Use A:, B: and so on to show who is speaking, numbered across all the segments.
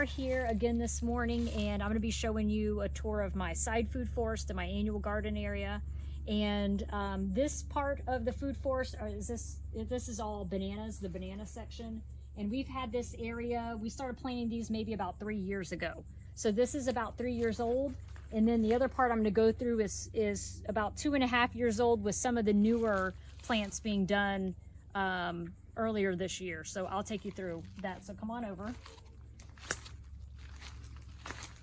A: are here again this morning, and I'm going to be showing you a tour of my side food forest and my annual garden area. And this part of the food forest this is all bananas, the banana section. And we've had this area, we started planting these maybe about 3 years ago. So this is about 3 years old. And then the other part I'm going to go through is about 2.5 years old, with some of the newer plants being done earlier this year. So I'll take you through that. So come on over.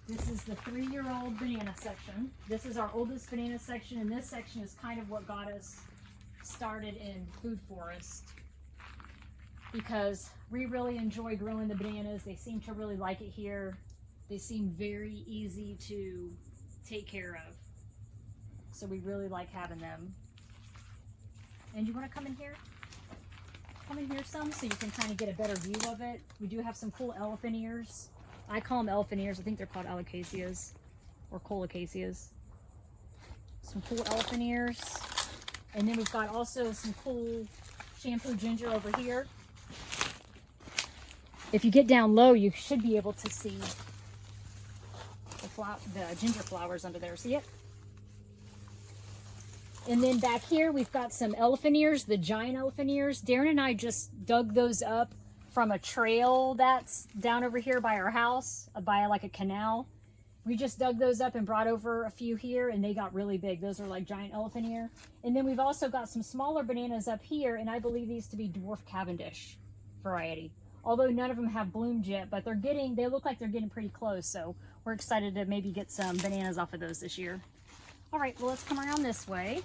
A: This is the 3-year-old banana section. This is our oldest banana section, and this section is kind of what got us started in food forest, because we really enjoy growing the bananas. They seem to really like it here. They seem very easy to take care of. So we really like having them. And you want to come in here? Come in here some so you can kind of get a better view of it. We do have some cool elephant ears. I call them elephant ears. I think they're called alocaceas or colocaceas. Some cool elephant ears. And then we've got also some cool shampoo ginger over here. If you get down low, you should be able to see the ginger flowers under there. See it? And then back here, we've got some elephant ears, the giant elephant ears. Darren and I just dug those up from a trail that's down over here by our house, by like a canal. We just dug those up and brought over a few here, and they got really big. Those are like giant elephant ear. And then we've also got some smaller bananas up here, and I believe these to be dwarf Cavendish variety. Although none of them have bloomed yet, but they look like they're getting pretty close. So we're excited to maybe get some bananas off of those this year. All right, well, let's come around this way.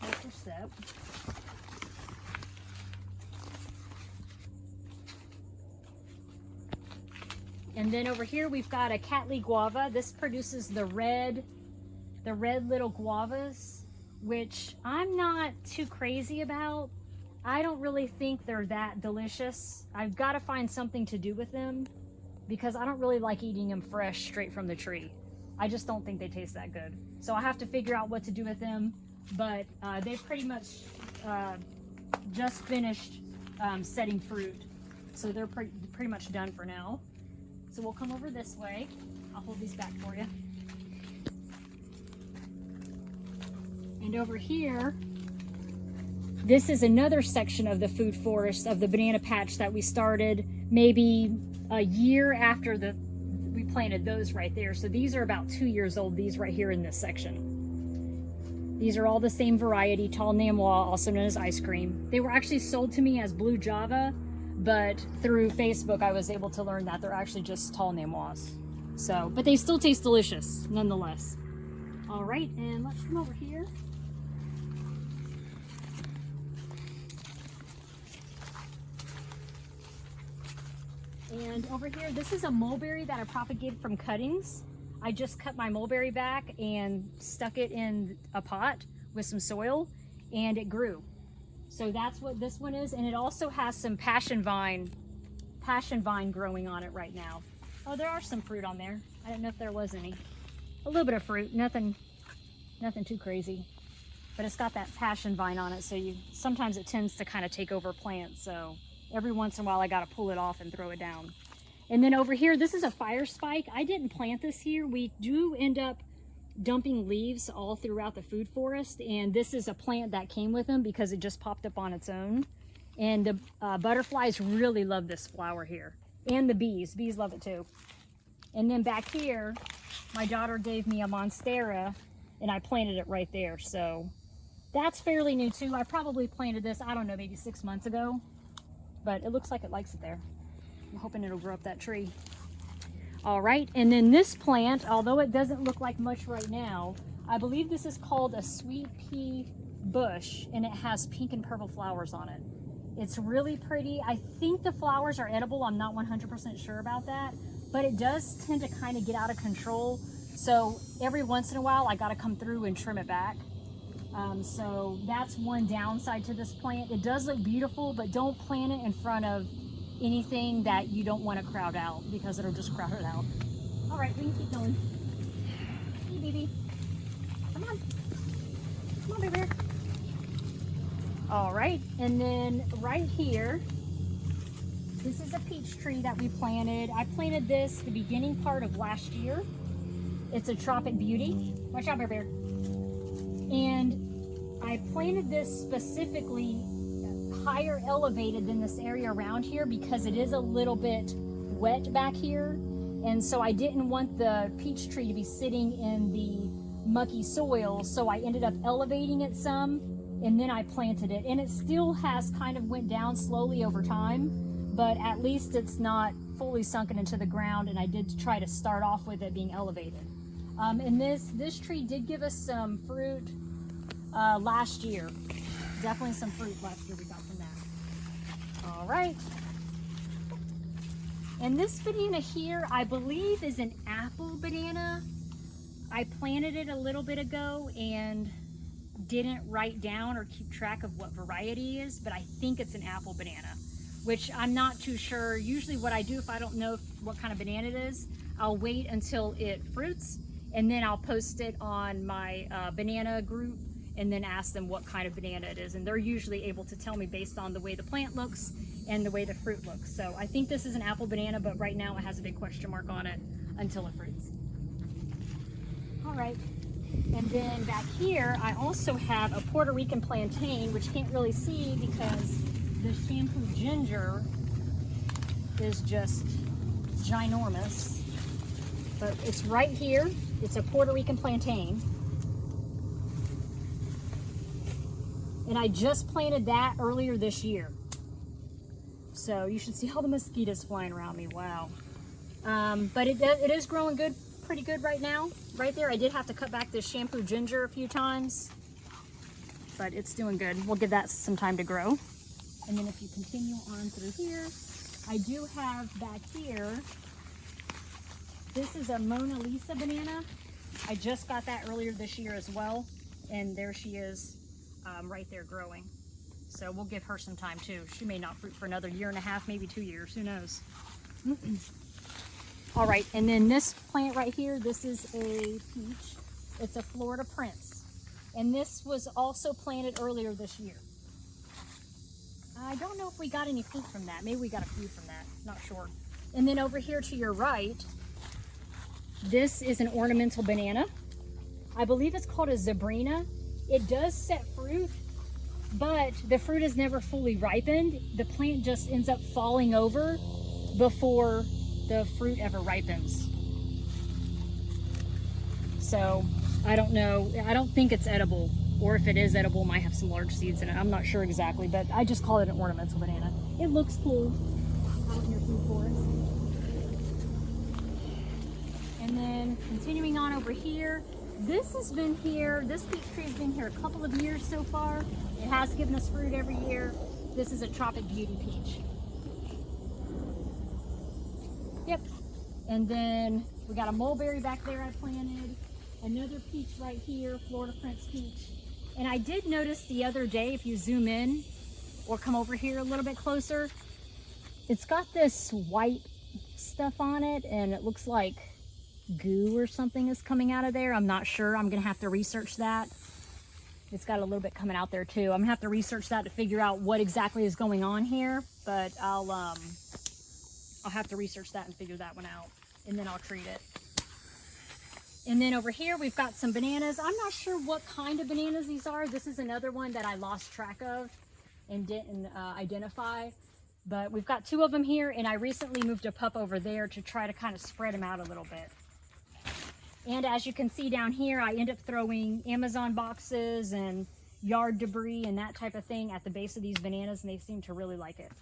A: Here's your step. And then over here we've got a Cattleya guava. This produces the red little guavas, which I'm not too crazy about. I don't really think they're that delicious. I've got to find something to do with them, because I don't really like eating them fresh straight from the tree. I just don't think they taste that good. So I have to figure out what to do with them. But they've pretty much just finished setting fruit. So they're pretty much done for now. So we'll come over this way. I'll hold these back for you. And over here, this is another section of the food forest of the banana patch that we started maybe a year after we planted those right there. So these are about 2 years old, these right here in this section. These are all the same variety, tall Namois, also known as ice cream. They were actually sold to me as blue Java, but through Facebook I was able to learn that they're actually just tall Namois. So, but they still taste delicious nonetheless. All right, and let's come over here. And over here, this is a mulberry that I propagated from cuttings. I just cut my mulberry back and stuck it in a pot with some soil, and it grew. So that's what this one is, and it also has some passion vine growing on it right now. Oh, there are some fruit on there. I didn't know if there was any. A little bit of fruit, nothing too crazy. But it's got that passion vine on it, so sometimes it tends to kind of take over plants. So every once in a while I got to pull it off and throw it down. And then over here, this is a fire spike. I didn't plant this here. We do end up dumping leaves all throughout the food forest, and this is a plant that came with them because it just popped up on its own. And the butterflies really love this flower here, and the bees love it too. And then back here, my daughter gave me a monstera, and I planted it right there. So that's fairly new too. I probably planted this, I don't know, maybe 6 months ago, but it looks like it likes it there. I'm hoping it'll grow up that tree. All right, and then this plant, although it doesn't look like much right now, I believe this is called a sweet pea bush, and it has pink and purple flowers on it. It's really pretty. I think the flowers are edible. I'm not 100% sure about that, but it does tend to kind of get out of control. So every once in a while, I got to come through and trim it back. So that's one downside to this plant. It does look beautiful, but don't plant it in front of anything that you don't want to crowd out, because it'll just crowd it out. All right, we can keep going. Hey, baby. Come on. Come on, baby. All right, and then right here, This is a peach tree that we planted. I planted this the beginning part of last year. It's a tropic beauty. Watch out, Bear Bear. And I planted this specifically higher elevated than this area around here because it is a little bit wet back here. And so I didn't want the peach tree to be sitting in the mucky soil. So I ended up elevating it some and then I planted it. And it still has kind of went down slowly over time, but at least it's not fully sunken into the ground. And I did try to start off with it being elevated. And this tree did give us some fruit last year. Definitely some fruit last year we got from that. All right. And this banana here, I believe is an apple banana. I planted it a little bit ago and didn't write down or keep track of what variety it is, but I think it's an apple banana, which I'm not too sure. Usually what I do if I don't know what kind of banana it is, I'll wait until it fruits and then I'll post it on my banana group and then ask them what kind of banana it is. And they're usually able to tell me based on the way the plant looks and the way the fruit looks. So I think this is an apple banana, but right now it has a big question mark on it until it fruits. All right, and then back here, I also have a Puerto Rican plantain, which you can't really see because the shampoo ginger is just ginormous, but it's right here. It's a Puerto Rican plantain. And I just planted that earlier this year. So you should see all the mosquitoes flying around me, wow. But it is growing good, pretty good right now. Right there, I did have to cut back this shampoo ginger a few times, but it's doing good. We'll give that some time to grow. And then if you continue on through here, I do have back here, this is a Mona Lisa banana. I just got that earlier this year as well. And there she is. Right there growing. So we'll give her some time too. She may not fruit for another year and a half, maybe 2 years, who knows. All right, and then this plant right here, this is a peach. It's a Florida Prince. And this was also planted earlier this year. I don't know if we got any fruit from that. Maybe we got a few from that, not sure. And then over here to your right, this is an ornamental banana. I believe it's called a Zabrina. It does set fruit, but the fruit is never fully ripened. The plant just ends up falling over before the fruit ever ripens. So I don't know. I don't think it's edible, or if it is edible, it might have some large seeds in it. I'm not sure exactly, but I just call it an ornamental banana. It looks cool out in your food forest. And then continuing on over here, this has been here, this peach tree has been here a couple of years so far. It has given us fruit every year. This is a Tropic Beauty peach. Yep. And then we got a mulberry back there I planted. Another peach right here, Florida Prince peach. And I did notice the other day, if you zoom in or come over here a little bit closer, it's got this white stuff on it and it looks like goo or something is coming out of there. I'm not sure. I'm gonna have to research that. It's got a little bit coming out there too. I'm gonna have to research that to figure out what exactly is going on here, but I'll have to research that and figure that one out, and then I'll treat it. And then over here we've got some bananas. I'm not sure what kind of bananas these are. This is another one that I lost track of and didn't identify, but we've got 2 of them here, and I recently moved a pup over there to try to kind of spread them out a little bit. And as you can see down here, I end up throwing Amazon boxes and yard debris and that type of thing at the base of these bananas, and they seem to really like it.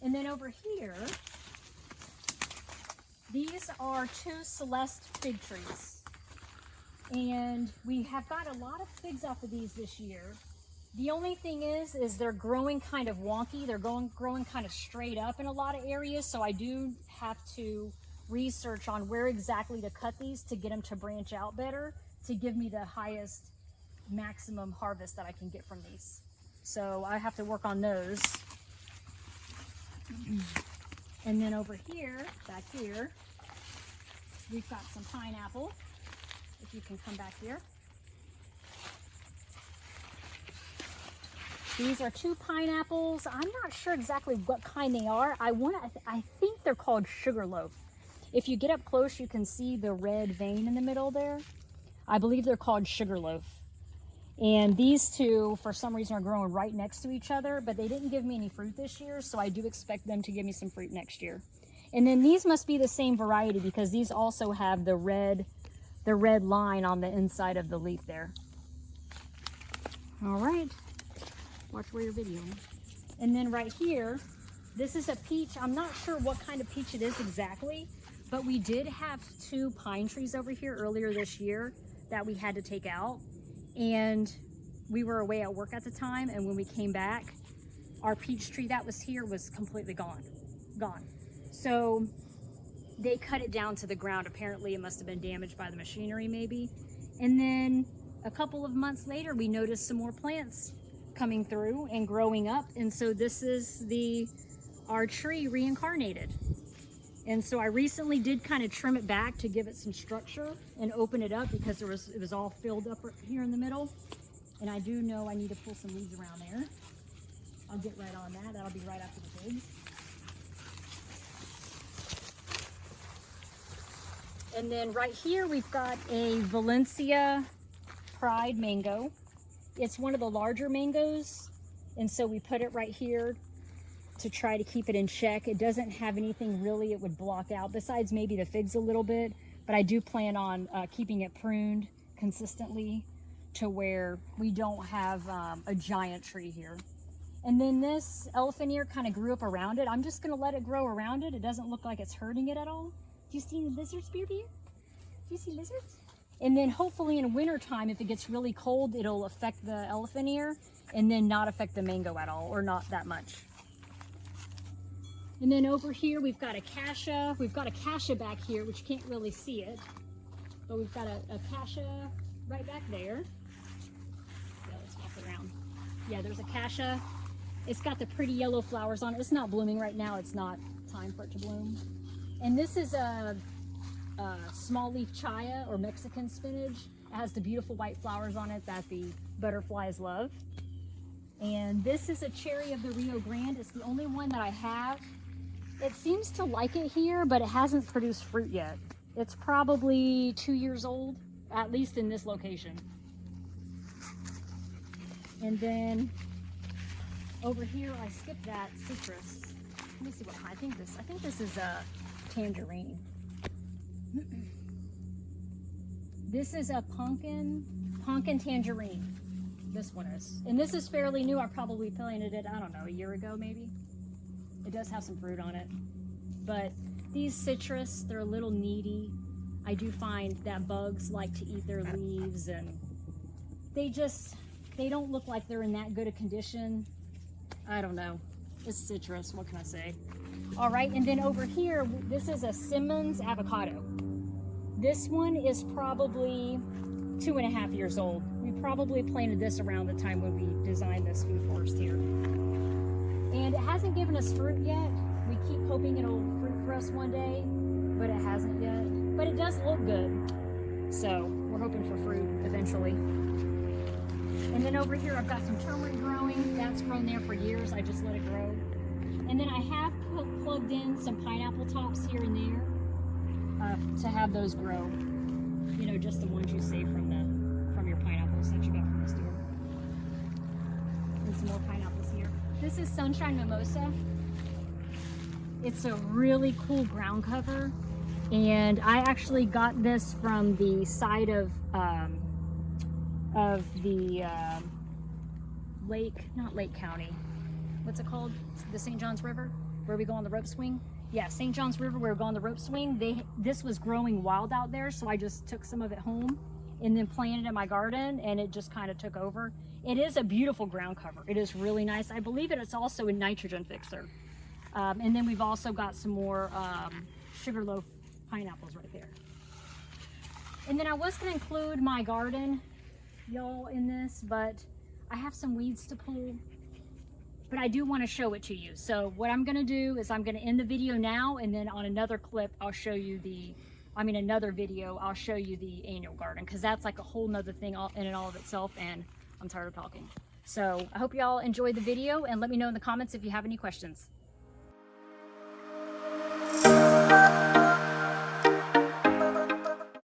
A: And then over here, these are 2 Celeste fig trees. And we have got a lot of figs off of these this year. The only thing is they're growing kind of wonky. They're growing kind of straight up in a lot of areas, so I do have to research on where exactly to cut these to get them to branch out better, to give me the highest maximum harvest that I can get from these. So I have to work on those. And then over here, back here, we've got some pineapple. If you can come back here. These are 2 pineapples. I'm not sure exactly what kind they are. I think they're called sugarloaf. If you get up close, you can see the red vein in the middle there. I believe they're called sugarloaf. And these 2, for some reason, are growing right next to each other, but they didn't give me any fruit this year, so I do expect them to give me some fruit next year. And then these must be the same variety because these also have the red line on the inside of the leaf there. All right, watch where you're videoing. And then right here, this is a peach. I'm not sure what kind of peach it is exactly, but we did have 2 pine trees over here earlier this year that we had to take out. And we were away at work at the time, and when we came back, our peach tree that was here was completely gone. So they cut it down to the ground. Apparently it must have been damaged by the machinery maybe. And then a couple of months later, we noticed some more plants coming through and growing up. And so this is our tree reincarnated. And so I recently did kind of trim it back to give it some structure and open it up because it was all filled up here in the middle. And I do know I need to pull some leaves around there. I'll get right on that. That'll be right after the pigs. And then right here we've got a Valencia Pride mango. It's one of the larger mangoes, and so we put it right here to try to keep it in check. It doesn't have anything really it would block out, besides maybe the figs a little bit, but I do plan on keeping it pruned consistently to where we don't have a giant tree here. And then this elephant ear kind of grew up around it. I'm just gonna let it grow around it. It doesn't look like it's hurting it at all. Do you see lizards, Beer Beer? Do you see lizards? And then hopefully in winter time, if it gets really cold, it'll affect the elephant ear and then not affect the mango at all, or not that much. And then over here, we've got acacia. We've got acacia back here, which you can't really see it, but we've got a acacia right back there. Yeah, let's walk around. Yeah, there's acacia. It's got the pretty yellow flowers on it. It's not blooming right now. It's not time for it to bloom. And this is a small leaf chaya or Mexican spinach. It has the beautiful white flowers on it that the butterflies love. And this is a cherry of the Rio Grande. It's the only one that I have. It seems to like it here, but it hasn't produced fruit yet. It's probably 2 years old, at least in this location. And then over here, I skipped that citrus. Let me see what I think this is a tangerine. This is a pumpkin tangerine. This one is. And this is fairly new. I probably planted it, I don't know, a year ago maybe. It does have some fruit on it. But these citrus, they're a little needy. I do find that bugs like to eat their leaves, and they don't look like they're in that good a condition. I don't know. It's citrus, what can I say? All right, and then over here, this is a Simmons avocado. This one is probably 2.5 years old. We probably planted this around the time when we designed this food forest here. And it hasn't given us fruit yet. We keep hoping it'll fruit for us one day, but it hasn't yet. But it does look good. So we're hoping for fruit eventually. And then over here, I've got some turmeric growing. That's grown there for years. I just let it grow. And then I have plugged in some pineapple tops here and there to have those grow. You know, just the ones you save from your pineapples that you got from the store. And some more pineapples here. This is Sunshine Mimosa. It's a really cool ground cover, and I actually got this from the side of the not Lake County. What's it called? The St. Johns River, where we go on the rope swing. Yeah, St. Johns River, where we go on the rope swing. This was growing wild out there, so I just took some of it home and then planted it in my garden, and it just kind of took over. It is a beautiful ground cover. It is really nice. I believe it's also a nitrogen fixer. And then we've also got some more sugarloaf pineapples right there. And then I was going to include my garden, y'all, in this, but I have some weeds to pull. But I do want to show it to you. So what I'm going to do is I'm going to end the video now, and then on another clip I'll show you another video I'll show you the annual garden, because that's like a whole nother thing in and all of itself, and I'm tired of talking. So I hope y'all enjoyed the video, and let me know in the comments if you have any questions.